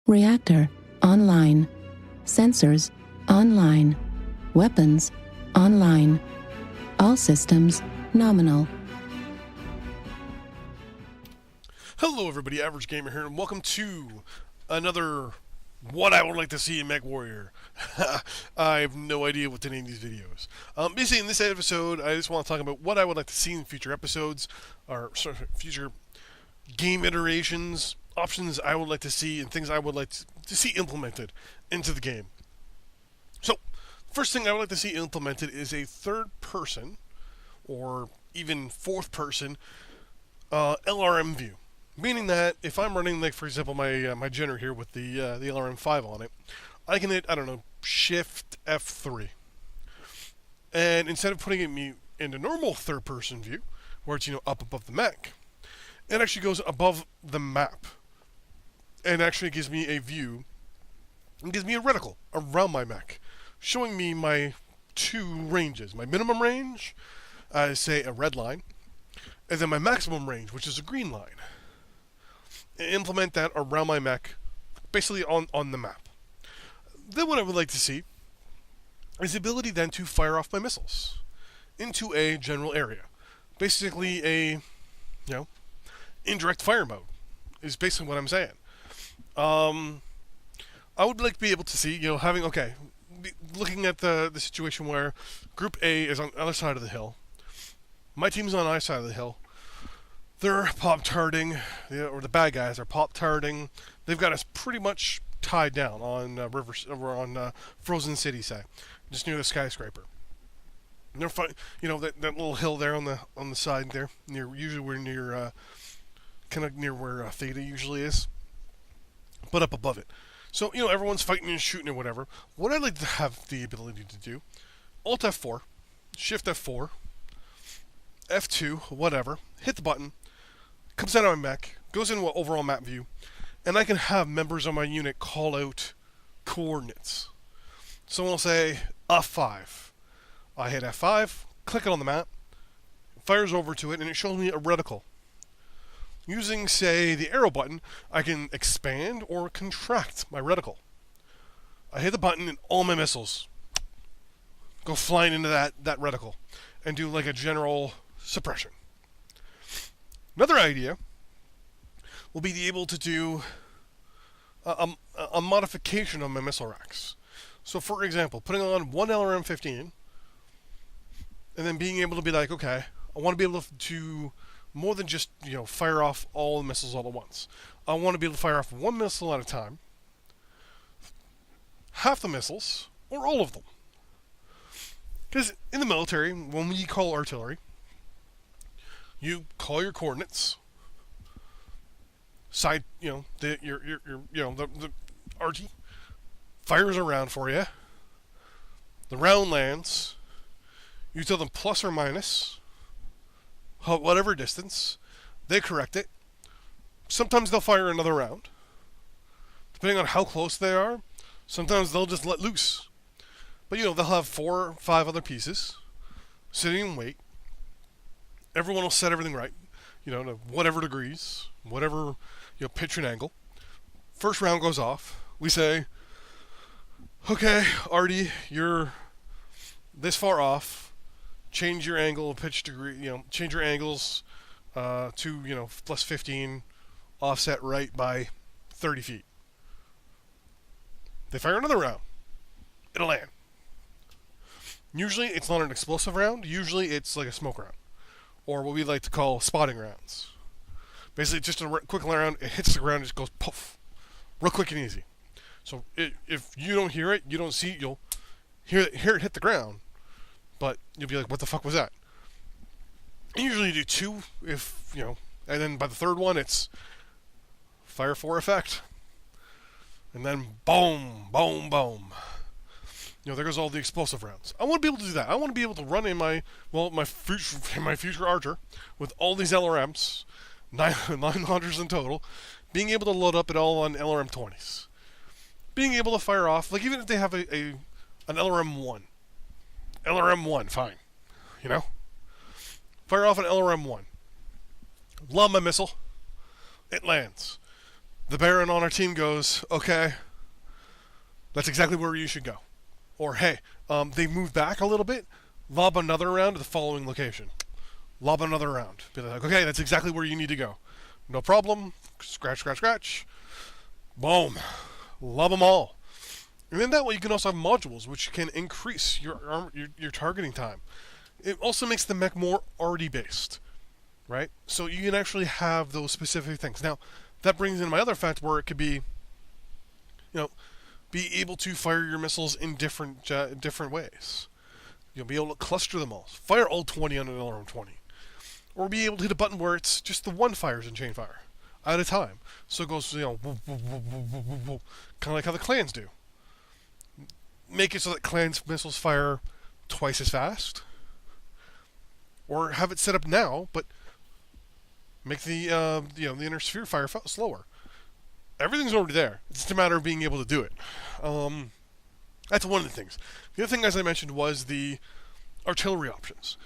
Reactor, online. Sensors, online. Weapons, online. All systems, nominal. Hello everybody, Average Gamer here, and welcome to another What I Would Like to See in MechWarrior. I have no idea what's in any of these videos. Basically, in this episode, I just want to talk about what I would like to see in future episodes, or sorry, future game iterations, options I would like to see, and things I would like to see implemented into the game. So, first thing I would like to see implemented is a third-person, or even fourth-person, LRM view. Meaning that if I'm running, like for example, my Jenner here with the LRM5 on it, I can hit, I don't know, Shift F3, and instead of putting me in the normal third-person view, where it's up above the mech, it actually goes above the map, and actually gives me a view, and gives me a reticle around my mech, showing me my two ranges: my minimum range, say a red line, and then my maximum range, which is a green line. Implement that around my mech, basically on the map. Then what I would like to see is the ability then to fire off my missiles into a general area. Basically a, indirect fire mode is basically what I'm saying. I would like to be able to see, looking at the situation where Group A is on the other side of the hill, my team's on our side of the hill. They're pop-tarting, or the bad guys are pop-tarting. They've got us pretty much tied down on Frozen City, say, just near the skyscraper. And they're that little hill there on the side there, usually we're near, kind of near where Theta usually is, but up above it. So everyone's fighting and shooting or whatever. What I'd like to have the ability to do: Alt F4, Shift F4, F2, whatever, hit the button, comes out of my mech, goes into an overall map view, and I can have members of my unit call out coordinates. Someone will say F5. I hit F5, click it on the map, it fires over to it, and it shows me a reticle. Using, say, the arrow button, I can expand or contract my reticle. I hit the button and all my missiles go flying into that reticle and do like a general suppression. Another idea will be to be able to do a modification of my missile racks. So, for example, putting on one LRM-15 and then being able to be like, okay, I want to be able to more than just fire off all the missiles all at once. I want to be able to fire off one missile at a time, half the missiles, or all of them. Because in the military, when we call artillery, you call your coordinates. Side, the arty fires a round for you. The round lands. You tell them plus or minus, whatever distance. They correct it. Sometimes they'll fire another round, depending on how close they are. Sometimes they'll just let loose. But they'll have 4 or 5 other pieces sitting in wait. Everyone will set everything right, to whatever degrees, whatever, pitch and angle. First round goes off. We say, okay, Artie, you're this far off. Change your angle, pitch degree, change your angles to, plus 15, offset right by 30 feet. They fire another round. It'll land. Usually it's not an explosive round. Usually it's like a smoke round, or what we like to call spotting rounds. Basically, just a quick round, it hits the ground, it just goes poof, real quick and easy. So if you don't hear it, you don't see it, you'll hear it hit the ground, but you'll be like, what the fuck was that? And usually you do 2, and then by the third one, it's fire 4 effect, and then boom, boom, boom. There goes all the explosive rounds. I want to be able to do that. I want to be able to run in my future archer with all these LRMs, 900s in total, being able to load up it all on LRM 20s, being able to fire off, like even if they have an LRM 1, fine, fire off an LRM 1, lob my missile, it lands. The Baron on our team goes, okay, that's exactly where you should go. Or, hey, they moved back a little bit, lob another round to the following location. Lob another round. Be like, okay, that's exactly where you need to go. No problem. Scratch, scratch, scratch. Boom. Lob them all. And then that way you can also have modules, which can increase your targeting time. It also makes the mech more arty based, right? So you can actually have those specific things. Now, that brings in my other fact where it could be, be able to fire your missiles in different ways. You'll be able to cluster them all. Fire all 20 on an LRM-20. Or be able to hit a button where it's just the one fires in chain fire at a time. So it goes, kind of like how the clans do. Make it so that clans missiles fire twice as fast. Or have it set up now, but make the inner sphere fire slower. Everything's already there. It's just a matter of being able to do it. That's one of the things. The other thing, as I mentioned, was the artillery options.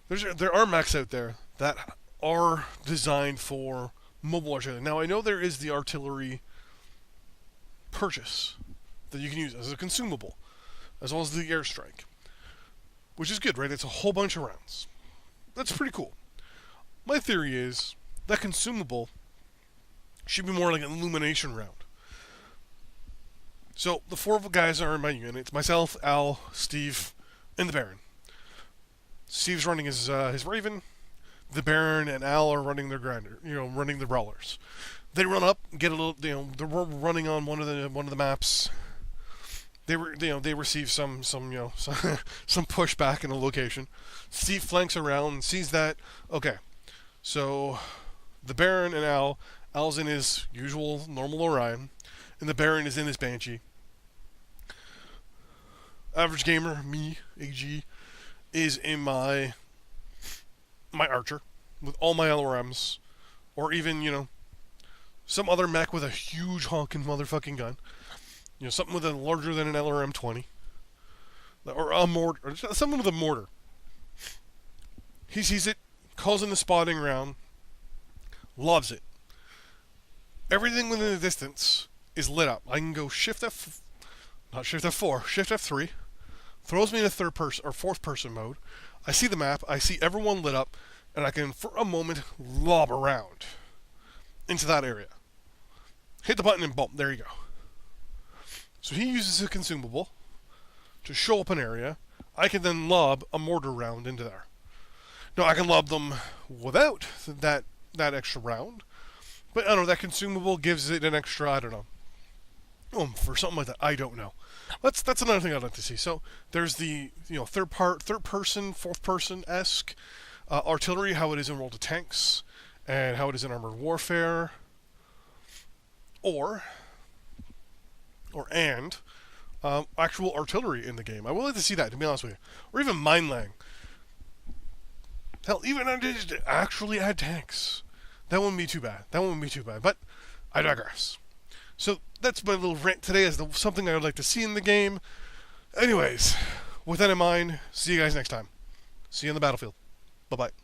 There are mechs out there that are designed for mobile artillery. Now, I know there is the artillery purchase that you can use as a consumable, as well as the airstrike, which is good, right? It's a whole bunch of rounds. That's pretty cool. My theory is that consumable should be more like an illumination round. So the four guys are in my unit. It's myself, Al, Steve, and the Baron. Steve's running his Raven. The Baron and Al are running their grinder, running the brawlers. They run up, get a little, they're running on one of the maps. They receive some pushback in a location. Steve flanks around and sees that. Okay, so the Baron and Al's in his usual normal Orion, and the Baron is in his Banshee. Average gamer, me, AG, is in my Archer with all my LRMs, or even some other mech with a huge honking motherfucking gun. Something with a larger than an LRM-20. Or a mortar. Or something with a mortar. He sees it, calls in the spotting round, loves it. Everything within the distance is lit up. I can go Shift F4, Shift F3, throws me in a third person or fourth person mode. I see the map, I see everyone lit up, and I can, for a moment, lob around into that area. Hit the button and boom, there you go. So he uses a consumable to show up an area. I can then lob a mortar round into there. Now, I can lob them without that extra round. But, I don't know, that consumable gives it an extra, I don't know. For something like that, I don't know. That's another thing I'd like to see. So, there's the, third person, fourth person-esque artillery, how it is in World of Tanks, and how it is in Armored Warfare. And actual artillery in the game. I would like to see that, to be honest with you. Or even mine-laying. Hell, even actually add tanks. That wouldn't be too bad. But I digress. So that's my little rant today as something I would like to see in the game. Anyways, with that in mind, see you guys next time. See you on the battlefield. Bye-bye.